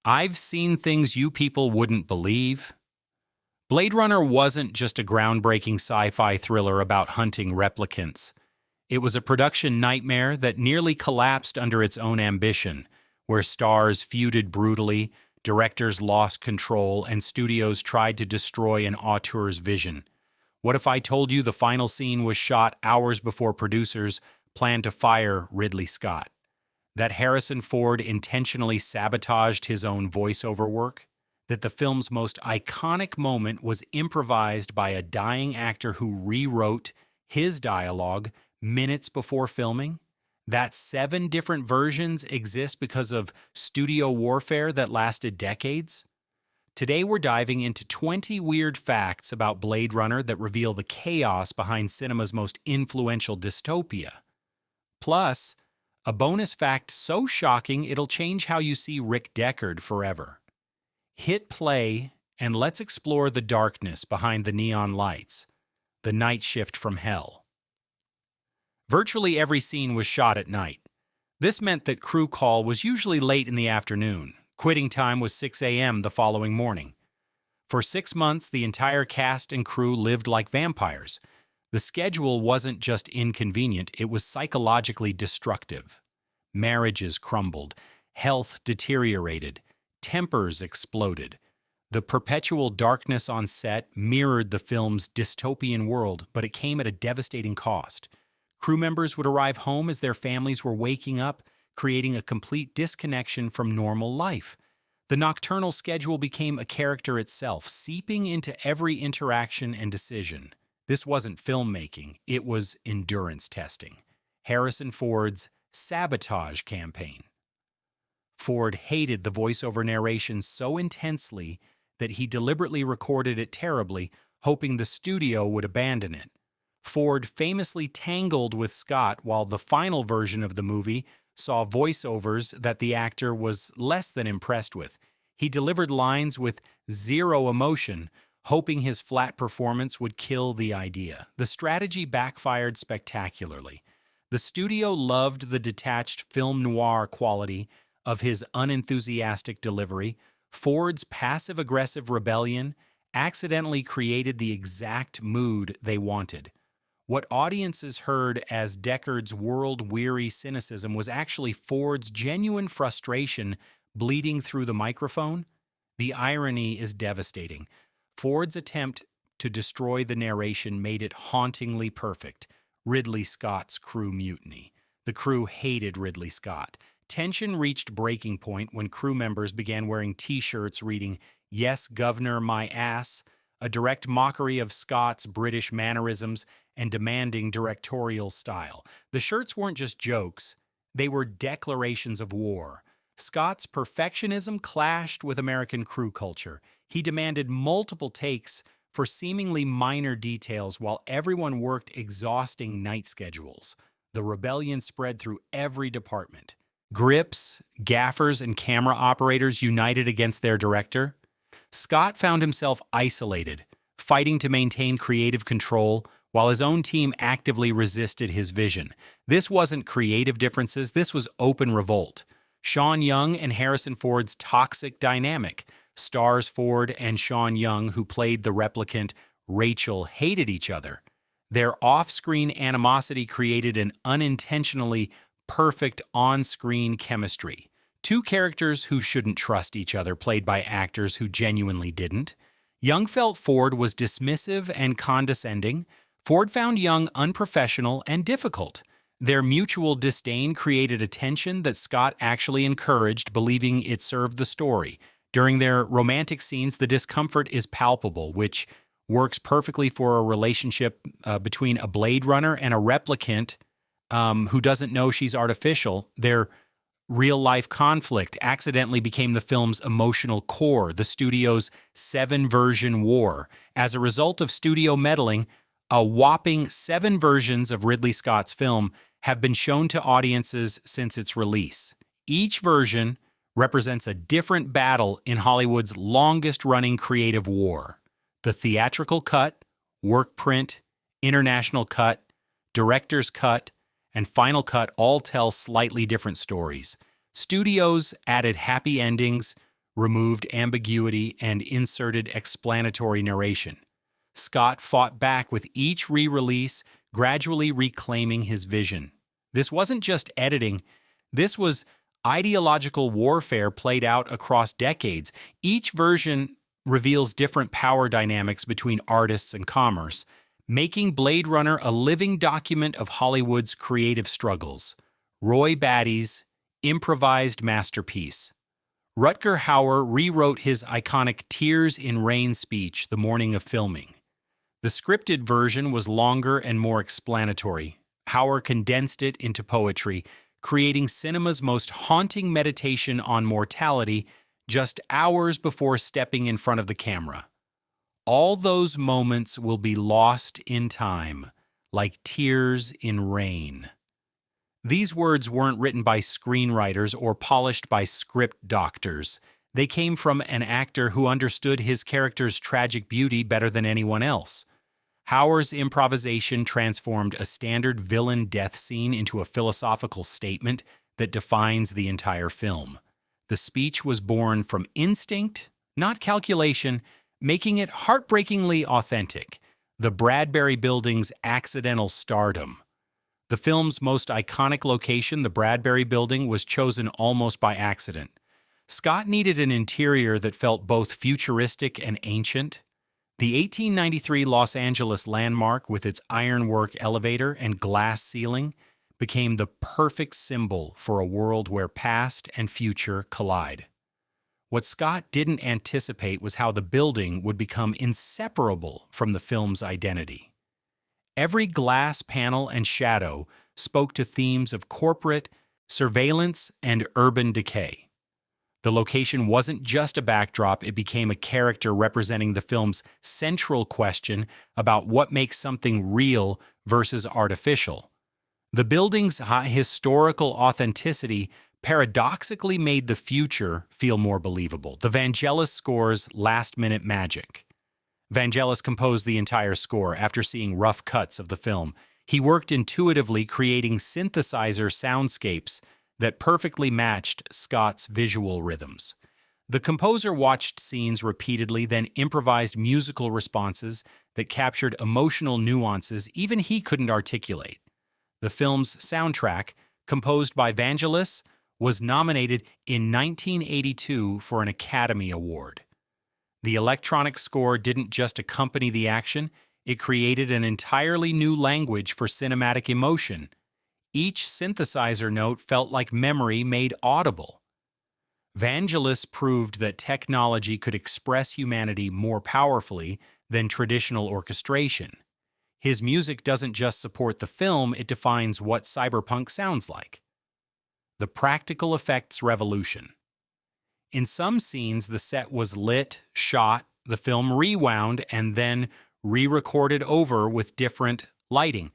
I've seen things you people wouldn't believe. Blade Runner wasn't just a groundbreaking sci-fi thriller about hunting replicants. It was a production nightmare that nearly collapsed under its own ambition, where stars feuded brutally, directors lost control, and studios tried to destroy an auteur's vision. What if I told you the final scene was shot hours before producers planned to fire Ridley Scott? That Harrison Ford intentionally sabotaged his own voiceover work? That the film's most iconic moment was improvised by a dying actor who rewrote his dialogue minutes before filming? That 7 different versions exist because of studio warfare that lasted decades? Today we're diving into 20 weird facts about Blade Runner that reveal the chaos behind cinema's most influential dystopia. Plus, a bonus fact so shocking it'll change how you see Rick Deckard forever. Hit play and let's explore the darkness behind the neon lights, the night shift from hell. Virtually every scene was shot at night. This meant that crew call was usually late in the afternoon. Quitting time was 6 a.m. the following morning. For 6 months, the entire cast and crew lived like vampires. The schedule wasn't just inconvenient, it was psychologically destructive. Marriages crumbled, health deteriorated, tempers exploded. The perpetual darkness on set mirrored the film's dystopian world, but it came at a devastating cost. Crew members would arrive home as their families were waking up, creating a complete disconnection from normal life. The nocturnal schedule became a character itself, seeping into every interaction and decision. This wasn't filmmaking, it was endurance testing. Harrison Ford's sabotage campaign. Ford hated the voiceover narration so intensely that he deliberately recorded it terribly, hoping the studio would abandon it. Ford famously tangled with Scott while the final version of the movie saw voiceovers that the actor was less than impressed with. He delivered lines with zero emotion, hoping his flat performance would kill the idea. The strategy backfired spectacularly. The studio loved the detached film noir quality of his unenthusiastic delivery. Ford's passive-aggressive rebellion accidentally created the exact mood they wanted. What audiences heard as Deckard's world-weary cynicism was actually Ford's genuine frustration bleeding through the microphone. The irony is devastating. Ford's attempt to destroy the narration made it hauntingly perfect. Ridley Scott's crew mutiny. The crew hated Ridley Scott. Tension reached breaking point when crew members began wearing T-shirts reading, "Yes, Governor, my ass," a direct mockery of Scott's British mannerisms and demanding directorial style. The shirts weren't just jokes, they were declarations of war. Scott's perfectionism clashed with American crew culture. He demanded multiple takes for seemingly minor details while everyone worked exhausting night schedules. The rebellion spread through every department. Grips, gaffers, and camera operators united against their director. Scott found himself isolated, fighting to maintain creative control while his own team actively resisted his vision. This wasn't creative differences, this was open revolt. Sean Young and Harrison Ford's toxic dynamic. Stars Ford and Sean Young, who played the replicant Rachel, hated each other. Their off-screen animosity created an unintentionally perfect on-screen chemistry. 2 characters who shouldn't trust each other, played by actors who genuinely didn't. Young felt Ford was dismissive and condescending. Ford found Young unprofessional and difficult. Their mutual disdain created a tension that Scott actually encouraged, believing it served the story. During their romantic scenes, the discomfort is palpable, which works perfectly for a relationship between a Blade Runner and a replicant who doesn't know she's artificial. Their real-life conflict accidentally became the film's emotional core, the studio's 7-version war. As a result of studio meddling, a whopping 7 versions of Ridley Scott's film have been shown to audiences since its release. Each version represents a different battle in Hollywood's longest-running creative war. The theatrical cut, work print, international cut, director's cut, and final cut all tell slightly different stories. Studios added happy endings, removed ambiguity, and inserted explanatory narration. Scott fought back with each re-release, gradually reclaiming his vision. This wasn't just editing, this was ideological warfare played out across decades. Each version reveals different power dynamics between artists and commerce, making Blade Runner a living document of Hollywood's creative struggles. Roy Batty's improvised masterpiece. Rutger Hauer rewrote his iconic Tears in Rain speech the morning of filming. The scripted version was longer and more explanatory. Hauer condensed it into poetry, creating cinema's most haunting meditation on mortality just hours before stepping in front of the camera. All those moments will be lost in time, like tears in rain. These words weren't written by screenwriters or polished by script doctors. They came from an actor who understood his character's tragic beauty better than anyone else. Hauer's improvisation transformed a standard villain death scene into a philosophical statement that defines the entire film. The speech was born from instinct, not calculation, making it heartbreakingly authentic. The Bradbury Building's accidental stardom. The film's most iconic location, the Bradbury Building, was chosen almost by accident. Scott needed an interior that felt both futuristic and ancient. The 1893 Los Angeles landmark, with its ironwork elevator and glass ceiling, became the perfect symbol for a world where past and future collide. What Scott didn't anticipate was how the building would become inseparable from the film's identity. Every glass panel and shadow spoke to themes of corporate, surveillance, and urban decay. The location wasn't just a backdrop, it became a character representing the film's central question about what makes something real versus artificial. The building's historical authenticity paradoxically made the future feel more believable. The Vangelis score's last-minute magic. Vangelis composed the entire score after seeing rough cuts of the film. He worked intuitively, creating synthesizer soundscapes that perfectly matched Scott's visual rhythms. The composer watched scenes repeatedly, then improvised musical responses that captured emotional nuances even he couldn't articulate. The film's soundtrack, composed by Vangelis, was nominated in 1982 for an Academy Award. The electronic score didn't just accompany the action, it created an entirely new language for cinematic emotion. Each synthesizer note felt like memory made audible. Vangelis proved that technology could express humanity more powerfully than traditional orchestration. His music doesn't just support the film, it defines what cyberpunk sounds like. The practical effects revolution. In some scenes, the set was lit, shot, the film rewound, and then re-recorded over with different lighting.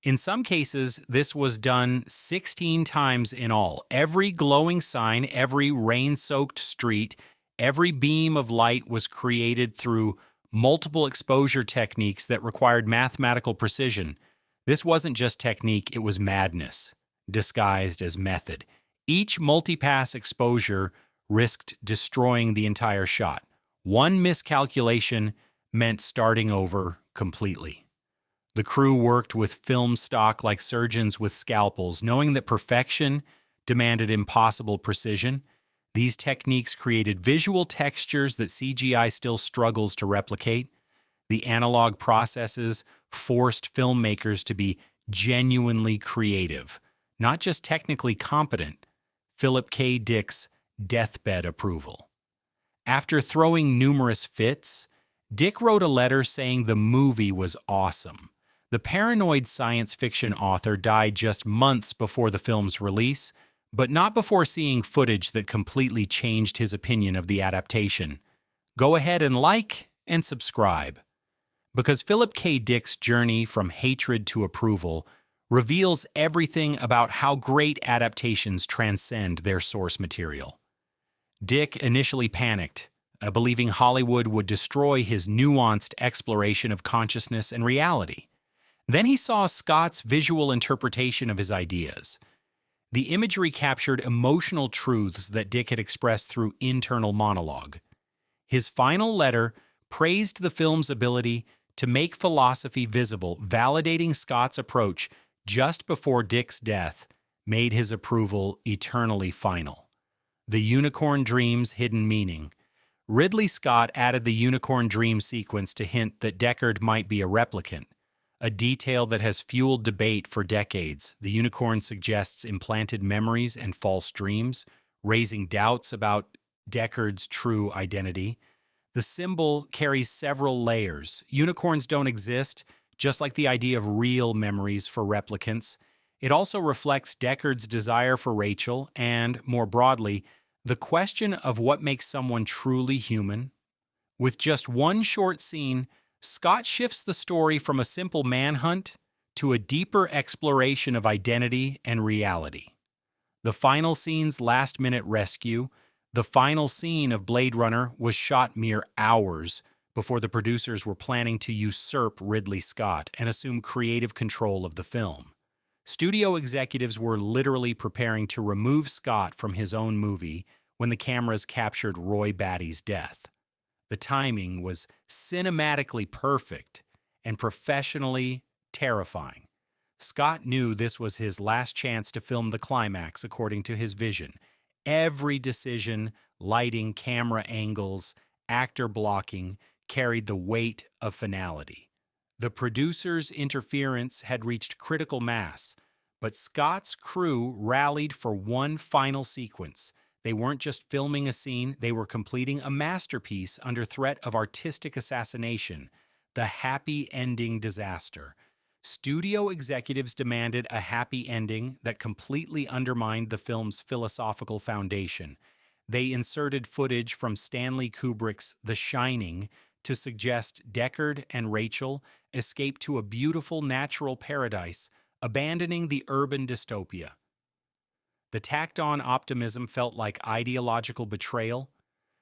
In some cases, this was done 16 times in all. Every glowing sign, every rain-soaked street, every beam of light was created through multiple exposure techniques that required mathematical precision. This wasn't just technique, it was madness, disguised as method. Each multipass exposure risked destroying the entire shot. One miscalculation meant starting over completely. The crew worked with film stock like surgeons with scalpels, knowing that perfection demanded impossible precision. These techniques created visual textures that CGI still struggles to replicate. The analog processes forced filmmakers to be genuinely creative, not just technically competent. Philip K. Dick's deathbed approval. After throwing numerous fits, Dick wrote a letter saying the movie was awesome. The paranoid science fiction author died just months before the film's release, but not before seeing footage that completely changed his opinion of the adaptation. Go ahead and like and subscribe, because Philip K. Dick's journey from hatred to approval reveals everything about how great adaptations transcend their source material. Dick initially panicked, believing Hollywood would destroy his nuanced exploration of consciousness and reality. Then he saw Scott's visual interpretation of his ideas. The imagery captured emotional truths that Dick had expressed through internal monologue. His final letter praised the film's ability to make philosophy visible, validating Scott's approach just before Dick's death made his approval eternally final. The unicorn dream's hidden meaning. Ridley Scott added the unicorn dream sequence to hint that Deckard might be a replicant, a detail that has fueled debate for decades. The unicorn suggests implanted memories and false dreams, raising doubts about Deckard's true identity. The symbol carries several layers. Unicorns don't exist, just like the idea of real memories for replicants. It also reflects Deckard's desire for Rachel and, more broadly, the question of what makes someone truly human. With just one short scene, Scott shifts the story from a simple manhunt to a deeper exploration of identity and reality. The final scene's last-minute rescue, the final scene of Blade Runner, was shot mere hours before the producers were planning to usurp Ridley Scott and assume creative control of the film. Studio executives were literally preparing to remove Scott from his own movie when the cameras captured Roy Batty's death. The timing was cinematically perfect and professionally terrifying. Scott knew this was his last chance to film the climax according to his vision. Every decision, lighting, camera angles, actor blocking, carried the weight of finality. The producers' interference had reached critical mass, but Scott's crew rallied for one final sequence. They weren't just filming a scene, they were completing a masterpiece under threat of artistic assassination, the happy ending disaster. Studio executives demanded a happy ending that completely undermined the film's philosophical foundation. They inserted footage from Stanley Kubrick's The Shining to suggest Deckard and Rachel escape to a beautiful natural paradise, abandoning the urban dystopia. The tacked-on optimism felt like ideological betrayal.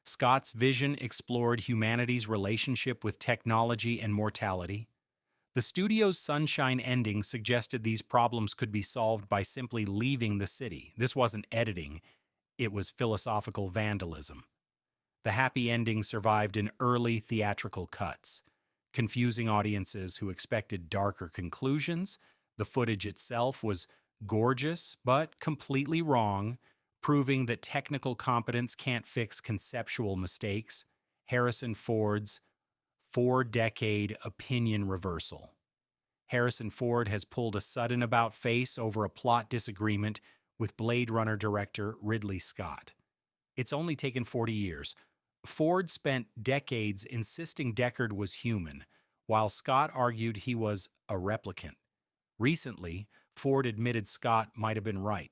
Scott's vision explored humanity's relationship with technology and mortality. The studio's Sunshine ending suggested these problems could be solved by simply leaving the city. This wasn't editing, it was philosophical vandalism. The happy ending survived in early theatrical cuts, confusing audiences who expected darker conclusions. The footage itself was gorgeous, but completely wrong, proving that technical competence can't fix conceptual mistakes. Harrison Ford's 4-decade opinion reversal. Harrison Ford has pulled a sudden about-face over a plot disagreement with Blade Runner director Ridley Scott. It's only taken 40 years. Ford spent decades insisting Deckard was human, while Scott argued he was a replicant. Recently, Ford admitted Scott might have been right.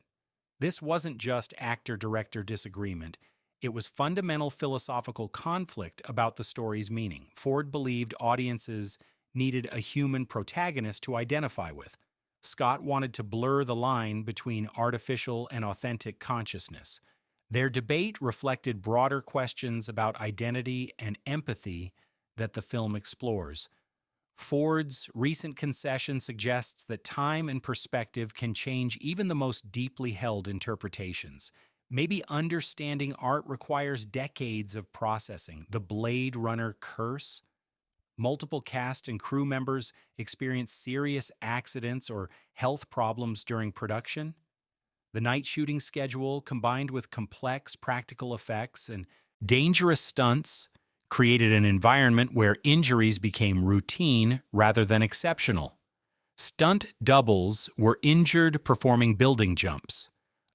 This wasn't just actor-director disagreement. It was fundamental philosophical conflict about the story's meaning. Ford believed audiences needed a human protagonist to identify with. Scott wanted to blur the line between artificial and authentic consciousness. Their debate reflected broader questions about identity and empathy that the film explores. Ford's recent concession suggests that time and perspective can change even the most deeply held interpretations. Maybe understanding art requires decades of processing. The Blade Runner curse? Multiple cast and crew members experience serious accidents or health problems during production. The night shooting schedule, combined with complex practical effects and dangerous stunts, created an environment where injuries became routine rather than exceptional. Stunt doubles were injured performing building jumps.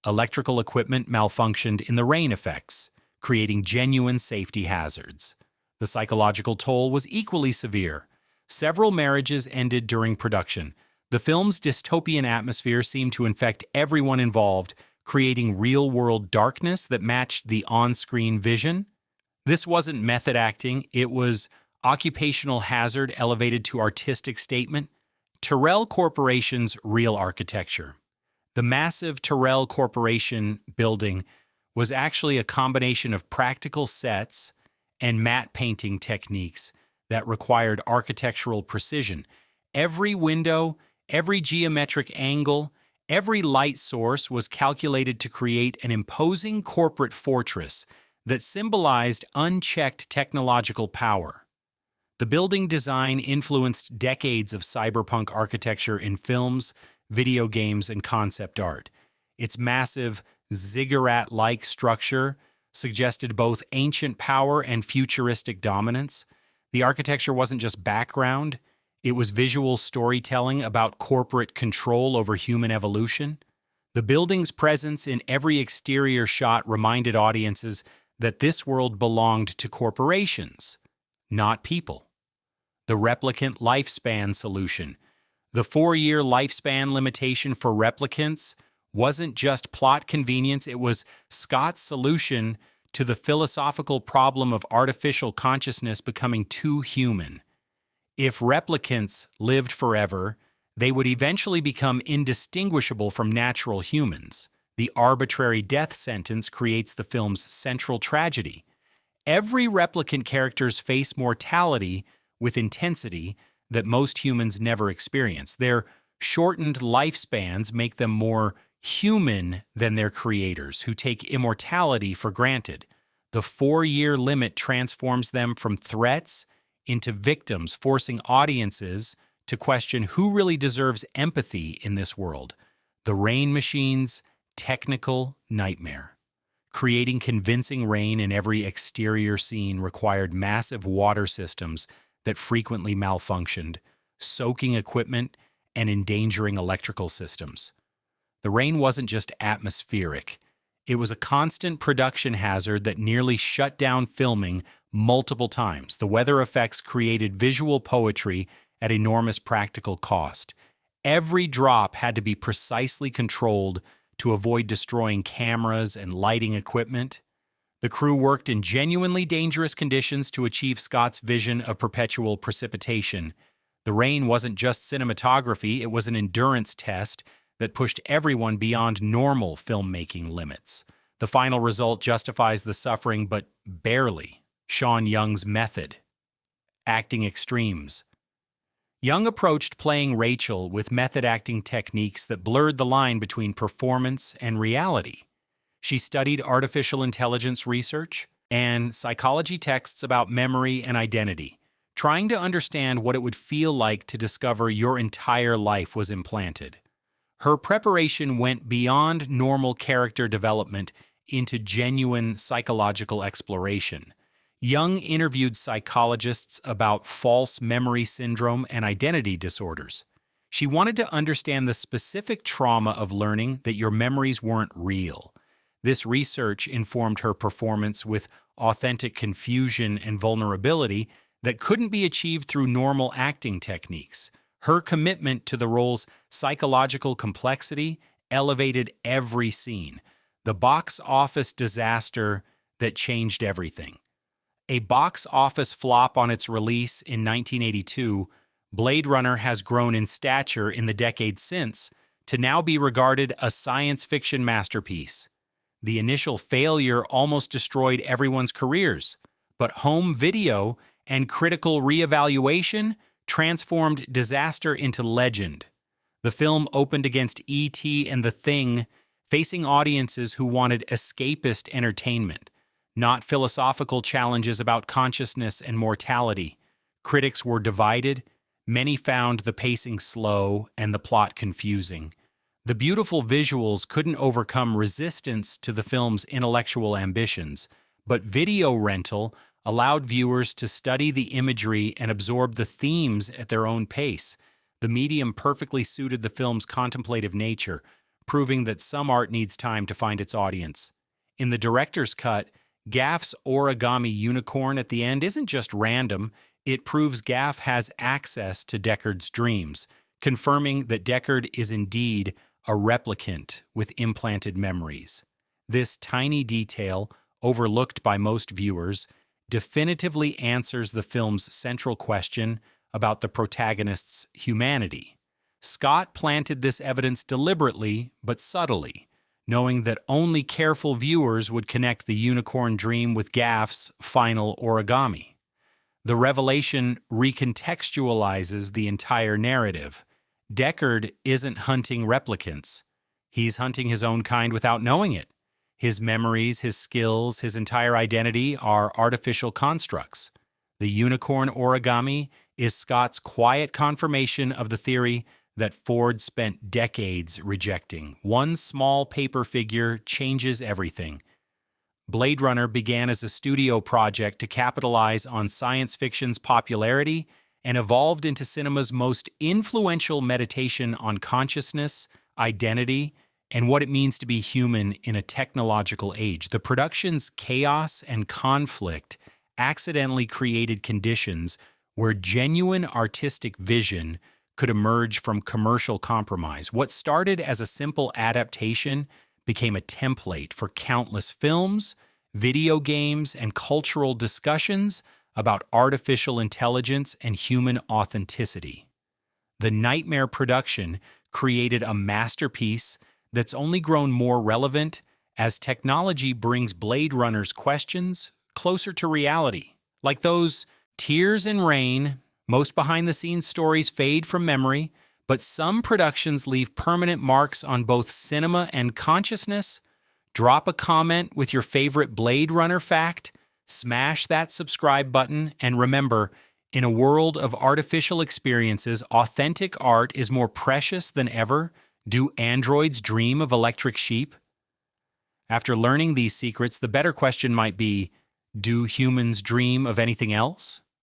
Electrical equipment malfunctioned in the rain effects, creating genuine safety hazards. The psychological toll was equally severe. Several marriages ended during production. The film's dystopian atmosphere seemed to infect everyone involved, creating real-world darkness that matched the on-screen vision. This wasn't method acting, it was occupational hazard elevated to artistic statement. Tyrrell Corporation's real architecture. The massive Tyrrell Corporation building was actually a combination of practical sets and matte painting techniques that required architectural precision. Every window, every geometric angle, Every light source was calculated to create an imposing corporate fortress that symbolized unchecked technological power. The building design influenced decades of cyberpunk architecture in films, video games, and concept art. Its massive, ziggurat-like structure suggested both ancient power and futuristic dominance. The architecture wasn't just background, it was visual storytelling about corporate control over human evolution. The building's presence in every exterior shot reminded audiences that this world belonged to corporations, not people. The replicant lifespan solution. The 4-year lifespan limitation for replicants wasn't just plot convenience, it was Scott's solution to the philosophical problem of artificial consciousness becoming too human. If replicants lived forever, they would eventually become indistinguishable from natural humans. The arbitrary death sentence creates the film's central tragedy. Every replicant characters face mortality with intensity that most humans never experience. Their shortened lifespans make them more human than their creators, who take immortality for granted. The 4-year limit transforms them from threats into victims, forcing audiences to question who really deserves empathy in this world. The rain machine's technical nightmare. Creating convincing rain in every exterior scene required massive water systems that frequently malfunctioned, soaking equipment and endangering electrical systems. The rain wasn't just atmospheric. It was a constant production hazard that nearly shut down filming multiple times. The weather effects created visual poetry at enormous practical cost. Every drop had to be precisely controlled to avoid destroying cameras and lighting equipment. The crew worked in genuinely dangerous conditions to achieve Scott's vision of perpetual precipitation. The rain wasn't just cinematography, it was an endurance test that pushed everyone beyond normal filmmaking limits. The final result justifies the suffering, but barely. Sean Young's method. Acting extremes. Young approached playing Rachel with method acting techniques that blurred the line between performance and reality. She studied artificial intelligence research and psychology texts about memory and identity, trying to understand what it would feel like to discover your entire life was implanted. Her preparation went beyond normal character development into genuine psychological exploration. Young interviewed psychologists about false memory syndrome and identity disorders. She wanted to understand the specific trauma of learning that your memories weren't real. This research informed her performance with authentic confusion and vulnerability that couldn't be achieved through normal acting techniques. Her commitment to the role's psychological complexity elevated every scene. The box office disaster that changed everything. A box office flop on its release in 1982, Blade Runner has grown in stature in the decades since to now be regarded a science fiction masterpiece. The initial failure almost destroyed everyone's careers, but home video and critical reevaluation transformed disaster into legend. The film opened against E.T. and The Thing, facing audiences who wanted escapist entertainment, not philosophical challenges about consciousness and mortality. Critics were divided. Many found the pacing slow and the plot confusing. The beautiful visuals couldn't overcome resistance to the film's intellectual ambitions, but video rental allowed viewers to study the imagery and absorb the themes at their own pace. The medium perfectly suited the film's contemplative nature, proving that some art needs time to find its audience. In the director's cut, Gaff's origami unicorn at the end isn't just random, it proves Gaff has access to Deckard's dreams, confirming that Deckard is indeed a replicant with implanted memories. This tiny detail, overlooked by most viewers, definitively answers the film's central question about the protagonist's humanity. Scott planted this evidence deliberately but subtly, knowing that only careful viewers would connect the unicorn dream with Gaff's final origami. The revelation recontextualizes the entire narrative. Deckard isn't hunting replicants. He's hunting his own kind without knowing it. His memories, his skills, his entire identity are artificial constructs. The unicorn origami is Scott's quiet confirmation of the theory that Ford spent decades rejecting. One small paper figure changes everything. Blade Runner began as a studio project to capitalize on science fiction's popularity and evolved into cinema's most influential meditation on consciousness, identity, and what it means to be human in a technological age. The production's chaos and conflict accidentally created conditions where genuine artistic vision could emerge from commercial compromise. What started as a simple adaptation became a template for countless films, video games, and cultural discussions about artificial intelligence and human authenticity. The Nightmare production created a masterpiece that's only grown more relevant as technology brings Blade Runner's questions closer to reality. Like those tears and rain, most behind-the-scenes stories fade from memory, but some productions leave permanent marks on both cinema and consciousness. Drop a comment with your favorite Blade Runner fact, smash that subscribe button, and remember, in a world of artificial experiences, authentic art is more precious than ever. Do androids dream of electric sheep? After learning these secrets, the better question might be, do humans dream of anything else?